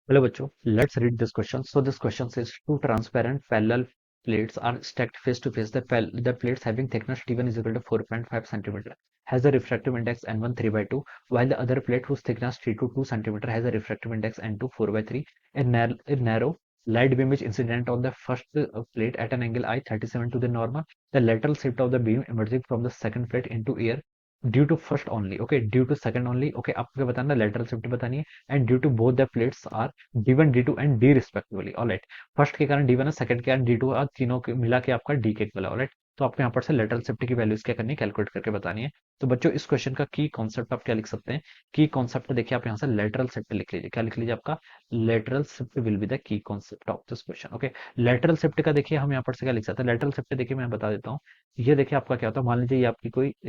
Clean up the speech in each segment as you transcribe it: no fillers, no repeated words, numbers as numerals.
Hello, bachcho. Let's read this question. So this question says two transparent parallel plates are stacked face to face. The plates having thickness T1 is equal to 4.5 centimeter has a refractive index N1 3/2, while the other plate whose thickness T2 2 centimeter has a refractive index N2 4/3. A narrow light beam is incident on the first plate at an angle I 37 to the normal. The lateral shift of the beam emerging from the second plate into air due to first only okay due to second only okay आपको क्या बताना lateral shift बतानी है and due to both the plates are D1 D2 and D respectively alright first के कारण D1 है second के कारण D2 और तीनों के मिला के आपका D के इक्वल है ऑलराइट तो आपको यहाँ पर से लेटरल शिफ्ट की वैल्यूज क्या करनी है कैलकुलेट करके बतानी है तो बच्चों इस क्वेश्चन का की कॉन्सेप्ट आप क्या लिख सकते हैं की कॉन्सेप्ट देखिए आप यहाँ से लेटरल शिफ्ट लिख लीजिए क्या लिख लीजिए आपका lateral shift will be the key concept of this question okay lateral shift का देखिए हम यहाँ पर से क्या लिख सकते हैं लेटरल शिफ्ट देखिए मैं बता देता हूँ ये देखिए आपका क्या होता है मान लीजिए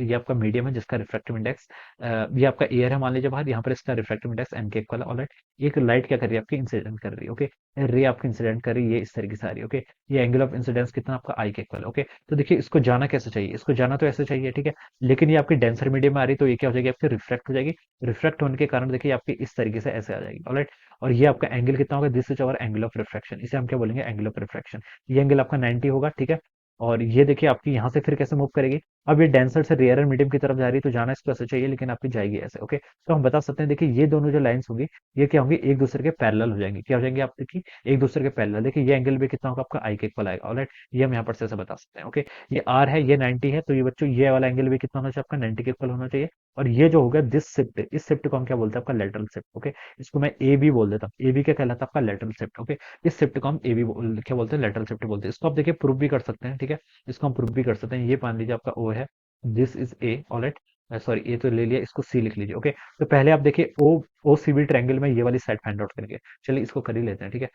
ये आपका मीडियम है जिसका रिफ्रैक्टिव इंडेक्स ये आपका एयर है मान लीजिए बाहर यहाँ पर इसका रिफ्रैक्टिव इंडेक्स एन के इक्वल है ऑलराइट एक लाइट क्या कर रही है आपकी इंसिडेंट कर रही है ओके रे आपकी इंसिडेंट कर रही है ये इस तरीके से आ रही है ओके ये एंगल ऑफ इंसिडेंस कितना आपका आई के इक्वल है ओके तो देखिए इसको जाना कैसे चाहिए इसको जाना तो ऐसे चाहिए ठीक है लेकिन ये आपकी डेंसर मीडियम में आ रही तो ये क्या हो जाएगी आपकी रिफ्रैक्ट हो जाएगी रिफ्रैक्ट होने के कारण देखिए आपकी इस तरीके से ऐसे आ जाएगी ऑलराइट और ये आपका एंगल कितना होगा this is hour angle of refraction इसे हम क्या बोलेंगे एंगल ऑफ रिफ्रैक्शन ये एंगल आपका 90 होगा ठीक है और ये देखिए आपकी यहाँ से फिर कैसे मूव करेगी अब ये डेंसर से रेयर मीडियम की तरफ जा रही है तो जाना इसको ऐसे चाहिए लेकिन आपकी जाएगी ऐसे ओके तो हम बता सकते हैं देखिए ये दोनों जो लाइंस होंगी ये क्या होंगी एक दूसरे के पैरेलल हो जाएंगे क्या हो जाएंगे आपकी एक दूसरे के पैरेलल देखिए ये एंगल भी कितना होगा आपका आई के इक्वल आएगा ऑलराइट ये हम यहाँ पर से ऐसे बता सकते हैं ओके ये आर है ये 90 है तो ये बच्चों ये वाला एंगल भी कितना होना चाहिए आपका 90 के इक्वल होना चाहिए और ये जो होगा दिस शिफ्ट इस शिफ्ट को हम क्या बोलते हैं आपका लेटरल शिफ्ट ओके इसको मैं ए बी बोल देता हूँ ए बी क्या कहलाता है आपका लेटरल शिफ्ट ओके इस शिफ्ट को हम ए बी क्या बोलते हैं लेटरल शिफ्ट बोलते हैं इसको आप देखिए प्रूव भी कर सकते हैं ठीक है इसको हम प्रूव भी कर सकते हैं ये मान लीजिए आपका ओ है this is a alright sorry a तो ले लिया इसको सी लिख लीजिए ओके तो पहले आप देखिए ओ सी बी ट्रायंगल में ये वाली साइड फाइंड आउट करेंगे चलिए इसको कर ही लेते हैं ठीक है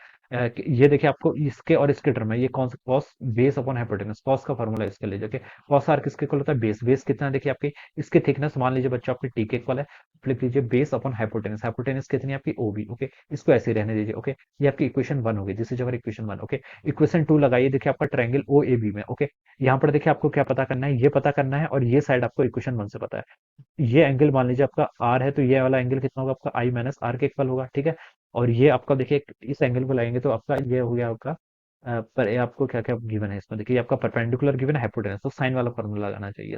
ये देखिए आपको इसके और इसके टर्म में ये कौन सा cos base upon hypotenuse cos का फॉर्मूला इसके लीजिए ओके कॉस आर किसके इक्वल होता है बेस बेस कितना है देखिए आपकी इसकी थिकनेस मान लीजिए बच्चों आपकी टी के इक्वल है तो लिख लीजिए बेस अपॉन हाइपोटेनस हाइपोटेनस कितनी है आपकी ओ बी ओके इसको ऐसे ही रहने दीजिए ओके ये आपकी इक्वेशन वन होगी this is our equation one okay equation two लगाइए देखिए आपका ट्रायंगल ओ ए बी में ओके यहाँ पर देखिए आपको क्या पता करना है ये पता करना है और ये साइड आपको इक्वेशन वन से पता है ये एंगल मान लीजिए आपका आर है तो ये वाला एंगल कितना होगा आपका आई माइनस आर के इक्वल होगा ठीक है और ये आपका देखिए इस एंगल को लाएंगे तो आपका ये हो गया आपका पर ये आपको क्या क्या गिवन है इसमें देखिए आपका परपेंडिकुलर गिवन है हाइपोटेनस तो साइन वाला फॉर्मूला लगाना चाहिए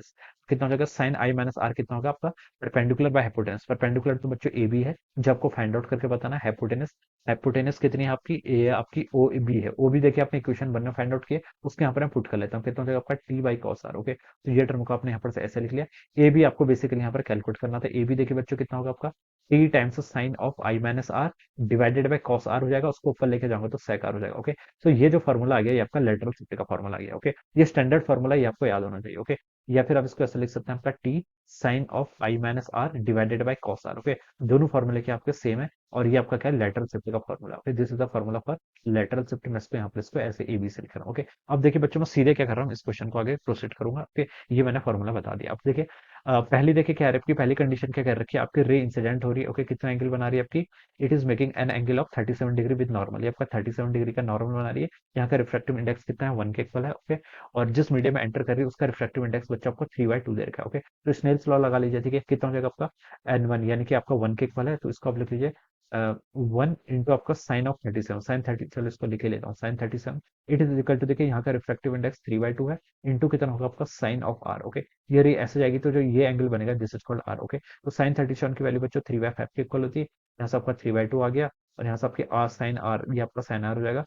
कितना हो जाएगा साइन आई माइनस आर कितना होगा आपका परपेंडिकुलर बाय हाइपोटेनस परपेंडिकुलर तो बच्चों ए बी है जो आपको फाइंड आउट करके बताना है हाइपोटेनस हाइपोटेनस कितनी है आपकी ए आपकी ओ बी है ओ बी देखिए आपने इक्वेशन वन में फाइंड आउट किया उसके यहाँ पर मैं पुट कर लेता हूँ कितना हो जाएगा आपका T by cos R okay तो ये टर्म को आपने यहाँ पर से ऐसे लिख लिया ए बी आपको बेसिकली यहाँ पर कैलकुलेट करना था ए बी देखिए बच्चों कितना होगा आपका T times sine of I minus R divided by cos R हो जाएगा उसको ऊपर लेके जाऊंगा तो सेक आर हो जाएगा ओके तो ये जो फॉर्मूला आ गया ये आपका लेटरल शिफ्ट का फॉर्मूला आ गया ओके ये स्टैंडर्ड फॉर्मूला ये आपको याद होना चाहिए ओके या फिर आप इसको ऐसे लिख सकते हैं आपका T sine of I minus R divided by cos R okay दोनों फॉर्मूले के आपके सेम है और ये आपका क्या है लेटरल शिफ्ट का formula okay this is the formula for lateral shift मैं इसको यहाँ पर इसको ऐसे ए बी से लिख रहा हूँ ओके अब देखिए बच्चों मैं सीधे क्या कर रहा हूँ इस क्वेश्चन को आगे प्रोसीड करूंगा ओके ये मैंने फॉर्मूला बता दिया अब देखिए पहली देखिए क्या है आपकी पहली कंडीशन क्या कर रखी है आपकी रे इंसिडेंट हो रही है ओके कितना एंगल बना रही है आपकी it is making an angle of 37 degree with normal ये आपका 37 डिग्री का नॉर्मल बना रही है यहाँ का रिफ्रैक्टिव इंडेक्स कितना है वन के इक्वल है ओके और जिस मीडियम में एंटर कर रही है उसका रिफ्रैक्टिव इंडेक्स बच्चा आपको 3/2 दे रखा है ओके तो स्नेल्स लॉ लगा लीजिए ठीक है कितना हो जाएगा आपका एन वन यानी कि आपका वन के इक्वल है तो इसको आप लिख लीजिए वन इंटू आपका साइन ऑफ 37 साइन 30 चलो इसको लिखे लेता हूँ sine 37 it is equal to देखिए यहाँ का रिफ्रैक्टिव इंडेक्स 3/2 है इंटू कितना होगा आपका साइन ऑफ आर ओके ये रे ऐसे जाएगी तो जो ये एंगल बनेगा this is called R okay तो साइन 37 की वैल्यू बच्चों 3/5 के इक्वल होती है यहाँ से आपका 3/2 आ गया और यहाँ से आपके आर साइन आर ये आपका साइन आर हो जाएगा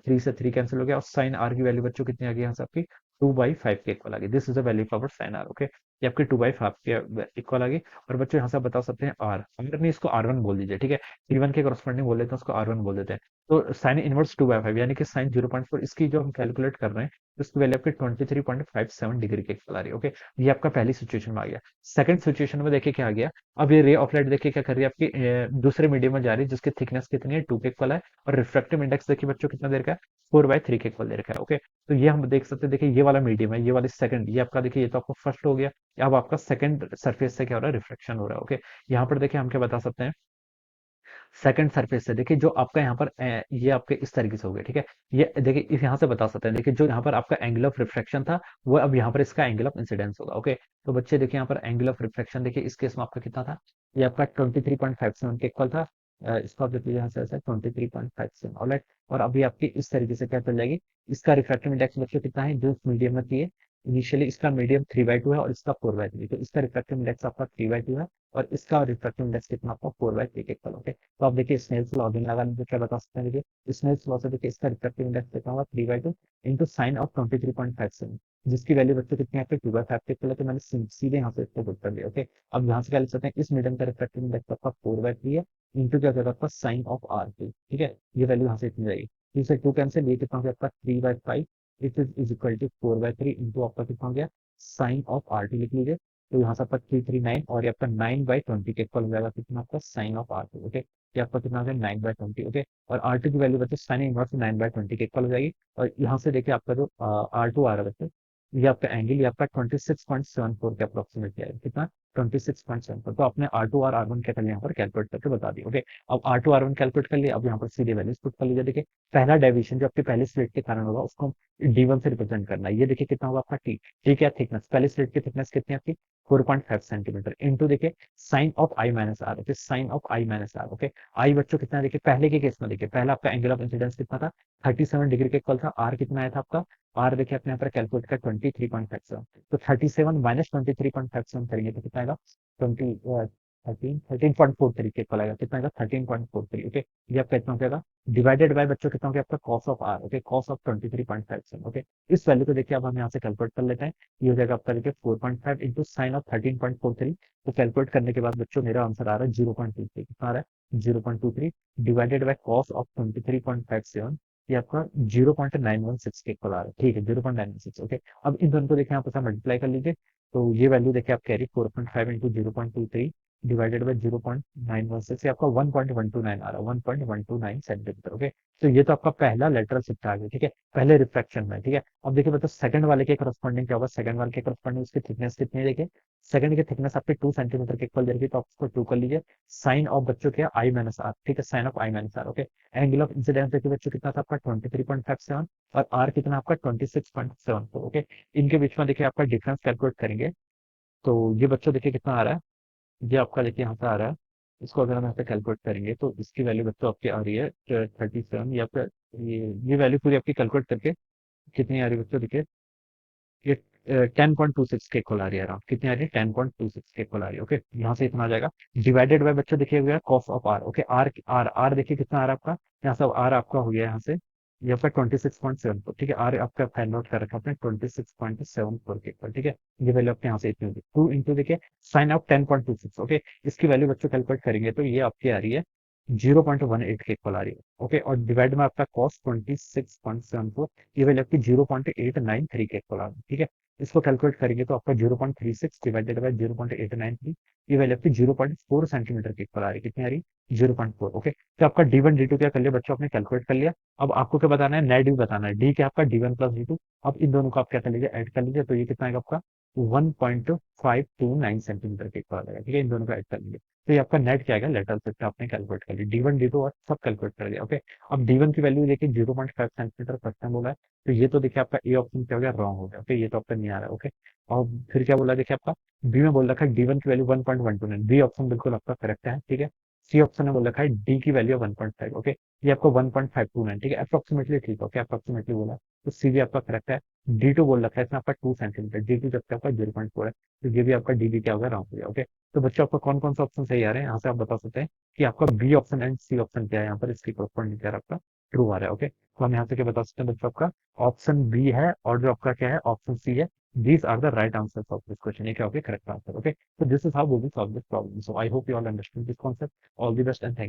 3 से 3 कैंसिल हो गया और साइन आर की वैल्यू बच्चों कितनी आ गई यहाँ से आपकी 2/5 के इक्वल आ गई this is the value for sine R okay ये आपकी 2/5 के इक्वल आ गई और बच्चों यहाँ से आप बता सकते हैं आर अगर नहीं इसको आर वन बोल दीजिए ठीक है T1 के करस्पॉन्डिंग बोल देते हैं उसको R1 बोल देते हैं तो साइन इनवर्स 2/5 यानी कि साइन 0.4 इसकी जो हम कैलकुलेट कर रहे हैं उसकी वैल्यू आपकी 23.57 डिग्री के इक्वल आ रही है ओके ये आपका पहली सिचुएशन में आ गया सेकंड सिचुएशन में देखिए क्या आ गया अब ये रे ऑफ लाइट देखिए क्या कर रही है आपकी दूसरे मीडियम में जा रही है जिसकी थिकनेस कितनी है 2 के इक्वल है और रिफ्रैक्टिव इंडेक्स देखिए बच्चों कितना दे रखा है 4/3 के इक्वल दे रखा है ओके तो ये हम देख सकते हैं देखिए ये वाला मीडियम है ये वाली सेकंड ये आपका देखिए ये तो आपका फर्स्ट हो गया अब आपका सेकंड सरफेस से क्या हो रहा है रिफ्लेक्शन हो रहा है ओके यहाँ पर देखिए हम क्या बता सकते हैं सेकंड सरफेस से देखिए जो आपका यहाँ पर ये आपके इस तरीके से हो गया ठीक है ये देखिए इस यहाँ से बता सकते हैं देखिए जो यहाँ पर आपका एंगल ऑफ रिफ्रैक्शन था वो अब यहाँ पर इसका एंगल ऑफ इंसिडेंस होगा ओके तो बच्चे देखिए यहाँ पर एंगल ऑफ रिफ्रैक्शन देखिए इस केस में आपका कितना था ये आपका 23.57 के इक्वल था इसका आप देखिए यहाँ से ऐसा 23.57 ऑलराइट। और अभी आपकी इस तरीके से क्या चल जाएगी, इसका रिफ्रैक्टिव इंडेक्स बच्चों कितना है जो मीडियम में थी, इनिशियली इसका मीडियम 3/2 है और इसका 4/3, तो इसका रिफ्रैक्टिव इंडेक्स आपका 3/2 है और इसका रिफ्रैक्टिव इंडेक्स कितना आपका 4/3 के इक्वल। ओके, तो आप देखिए स्नेल्स लॉ अगेन लगाने से क्या बता सकते हैं, देखिए स्नेल्स लॉ से देखिए इसका रिफ्रैक्टिव इंडेक्स कितना होगा 3/2 इंटू साइन ऑफ 23.57, जिसकी वैल्यू बच्चों कितनी है 2/5 के इक्वल है, तो मैंने सीधे यहाँ से इसको पुट कर दिया। ओके, अब यहाँ से क्या लिख सकते हैं, इस मीडियम का रिफ्रैक्टिव इंडेक्स आपका 4/3 है इंटू क्या करेगा आपका साइन ऑफ आर टी, ठीक है, ये वैल्यू यहाँ से इतनी रहेगी। टू से टू कैंसिल, ये कितना हो गया आपका 3/5 इज इक्वल टू 4/3 इंटू आपका कितना हो गया साइन ऑफ आर टी लिख लीजिए। तो यहाँ से आपका 339 और ये आपका 9/20 के इक्वल हो जाएगा कितना आपका sine of R T. Okay, ये आपका कितना हो गया 9/20। ओके, और आर टी की वैल्यू बच्चे साइन इनवर्स 9/20 के इक्वल हो जाएगी। और यहाँ से देखिए आपका जो आर टू आ रहा है बच्चे, ये आपका एंगल, ये आपका 26.74 के अप्रोक्सीमेटली आएगा, कितना 26.74। तो आपने आर टू और आर वन क्या कर लिया यहाँ पर कैलकुलेट करके बता दिया। ओके, अब R two R one calculate कर लिया, अब यहाँ पर सीधे वैल्यूज पुट कर लीजिए। देखिए पहला डेविएशन जो आपके पहले स्लिट के कारण होगा उसको डी वन से रिप्रेजेंट करना है। ये देखिए कितना होगा आपका टी, टी क्या थिकनेस, पहले स्लिट की थिकनेस कितनी है आपकी 4.5 सेंटीमीटर इंटू देखिए sine of I minus R. Okay, sine of I minus R. Okay, I बच्चों कितना है, देखिए पहले के केस में देखिए पहला आपका एंगल ऑफ इंसिडेंस कितना था 37 डिग्री के इक्वल था, आर कितना आया था आपका, आर देखिए अपने यहाँ पर कैलकुलेट कर 23.57, तो 37 माइनस 23.57 करेंगे तो कितना आएगा 13.43 के इक्वल आएगा, कितना आएगा 13.43। ओके, ये आपका इतना हो जाएगा डिवाइडेड बाय बच्चों कितना हो गया आपका cos of R. Okay, cos of 23.57। Okay, इस वैल्यू को देखिए अब हम यहाँ से कैलकुलेट कर लेते हैं, ये हो जाएगा आपका देखिए 4.5 इंटू साइन ऑफ 13.43। तो कैलकुलेट करने के बाद बच्चों मेरा आंसर आ रहा है 0.23, कितना आ रहा है 0.23 डिवाइडेड बाय कॉस ऑफ 23.57, ये आपका 0.916 के इक्वल आ रहा है, ठीक है 0.916। ओके, अब इन दोनों को देखिए यहाँ पर मल्टीप्लाई कर लीजिए, तो ये वैल्यू देखिए आप कैरी 4.5 इंटू 0.23 डिवाइडेड बाय 0.916, आपका 1.129 आ रहा है, 1.129 सेंटीमीटर। ओके, तो ये तो आपका पहला लेटरल शिफ्ट आ गया, ठीक है, पहले रिफ्रैक्शन में। ठीक है, अब देखिए मतलब सेकंड वाले के करस्पॉन्डिंग क्या होगा, सेकंड वाले के करस्पॉन्डिंग उसकी थिकनेस कितनी है, देखिए सेकंड की थिकनेस आपके 2 सेंटीमीटर के इक्वल जाएगी, तो आप उसको 2 कर लीजिए। साइन ऑफ बच्चों क्या आई माइनस आर, ठीक है, sine of I minus R. Okay, angle of incidence देखिए बच्चों कितना था आपका 23.57 और आर कितना आपका 26.74। ओके, इनके बीच में देखिए आपका डिफरेंस कैलकुलेट करेंगे, तो ये बच्चों देखिए कितना आ रहा है, ये आपका देखिए यहाँ पे आ रहा है, इसको अगर हम यहाँ पे कैलकुलेट करेंगे तो इसकी वैल्यू बच्चों आपकी आ रही है 37, या फिर ये वैल्यू पूरी आपकी कैलकुलेट करके कितनी आ रही है बच्चों, देखिए ये 10.26 के इक्वल आ रही है, अराउंड कितनी आ रही है 10.26 के इक्वल आ रही है। ओके, यहाँ से इतना आ जाएगा डिवाइडेड बाय बच्चों देखिए हुआ cos of R. Okay, R R R देखिए कितना आ रहा है आपका, यहाँ से आर आपका हो गया यहाँ से ये आपका 26.74, ठीक है, आर आपका फाइंड आउट कर रखा है आपने 26.74 के इक्वल, ठीक है, ये वैल्यू आपके यहाँ से इतनी होगी 2 इंटू देखिए साइन ऑफ 10.26। ओके, इसकी वैल्यू बच्चों कैलकुलेट करेंगे तो ये आपकी आ रही है 0.18 के इक्वल आ रही है। ओके, और डिवाइड में आपका कॉस 26.74, ये वैल्यू आपकी 0.893 के इक्वल आ रही है, ठीक है, इसको कैलकुलेट करेंगे तो आपका 0.36 डिवाइडेड बाय 0.893, ये वैल्यू आपकी 0.4 सेंटीमीटर के इक्वल आ रही है, कितनी आ रही है 0.4। ओके, तो आपका डी वन डी टू क्या कर लिया बच्चों, आपने कैलकुलेट कर लिया। अब आपको क्या बताना है, नेट डी बताना है, डी क्या आपका D one plus D two. अब इन दोनों को आप क्या कर लीजिए ऐड कर लीजिए, तो ये कितना आएगा आपका 1.529 सेंटीमीटर के इक्वल आएगा, ठीक है, इन दोनों को ऐड कर लीजिए, तो ये आपका नेट क्या आएगा लेटरल शिफ्ट आपने कैलकुलेट कर लिया, डी वन डी टू और सब कैलकुलेट कर दिया। ओके, अब डी वन की वैल्यू देखिए 0.5 सेंटीमीटर फर्स्ट टाइम बोला है, तो ये तो देखिए आपका ए ऑप्शन क्या हो गया रॉन्ग हो गया। ओके, ये तो आपका नहीं आ रहा है। ओके, और फिर क्या बोला देखिए आपका बी में बोल रखा है डी वन की वैल्यू 1.129, बी ऑप्शन बिल्कुल आपका करेक्ट है, ठीक है। सी ऑप्शन में बोल रखा है डी की वैल्यू 1.5। ओके, ये आपको 1.529, ठीक है, अप्रोक्सीमेटली ठीक है, ओके अप्रोक्सीमेटली बोला, तो सी भी आपका करेक्ट है। डी टू बोल रखा है इसमें आपका 2 सेंटीमीटर, डी टू जबकि आपका 0.4 है, तो ये भी आपका डी भी क्या होगा रॉन्ग हो गया। ओके, तो बच्चों आपका कौन कौन सा ऑप्शन सही आ रहे हैं, यहाँ से आप बता सकते हैं कि आपका B option and C option क्या है, यहाँ पर इसकी करस्पॉन्डिंग क्या है आपका ट्रू आ रहा है। ओके, तो हम यहाँ से क्या बता सकते हैं बच्चों, आपका ऑप्शन बी है और जो आपका क्या है ऑप्शन सी है, these are the right answers of this question, ये क्या होगा correct answer। Okay, so this is how we will solve this problem, so I hope you all understand this concept, all the best and thank you।